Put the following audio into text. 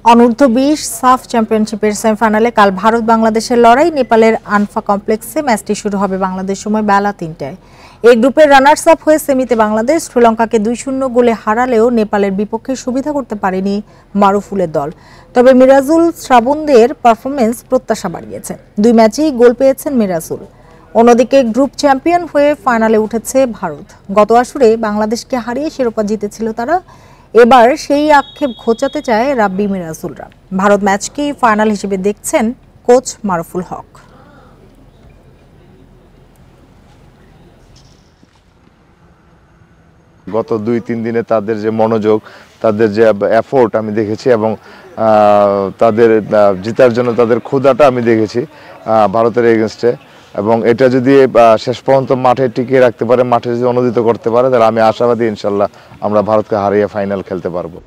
অনূর্ধ্ব-20 সাফ চ্যাম্পিয়নশিপের সেমিফাইনালে কাল ভারত বাংলাদেশের লড়াই। নেপালের আনফা কমপ্লেক্সে ম্যাচটি শুরু হবে বাংলাদেশ সময় বেলা ৩টায়। এই গ্রুপের রানার্স আপ হয়ে সেমিতে বাংলাদেশ শ্রীলঙ্কাকে ২-০ গোলে হারালেও নেপালের বিপক্ষে সুবিধা করতে পারেনি মারুফুলের দল। তবে মিরাজুল শ্রাবণদের পারফরমেন্স প্রত্যাশা বাড়িয়েছে। দুই ম্যাচেই গোল পেয়েছেন মিরাজুল। অন্যদিকে গ্রুপ চ্যাম্পিয়ন হয়ে ফাইনালে উঠেছে ভারত। গত আসরে বাংলাদেশকে হারিয়ে শিরোপা জিতেছিল তারা। এবার সেই আক্ষেপ ঘোচাতে চায় রাব্বি মিরাজুলরা। ভারত ম্যাচকে ফাইনাল হিসেবে দেখছেন কোচ মারুফুল হক। গত ২-৩ দিনে তাদের যে মনোযোগ, তাদের যে এফোর্ট আমি দেখেছি এবং তাদের জেতার জন্য তাদের ক্ষুধাটা আমি দেখেছি ভারতের এগেনস্টে। এবং এটা যদি শেষ পর্যন্ত মাঠে টিকিয়ে রাখতে পারে, মাঠে যদি অনুদিত করতে পারে, তাহলে আমি আশাবাদী ইনশাল্লাহ আমরা ভারতকে হারিয়ে ফাইনাল খেলতে পারবো।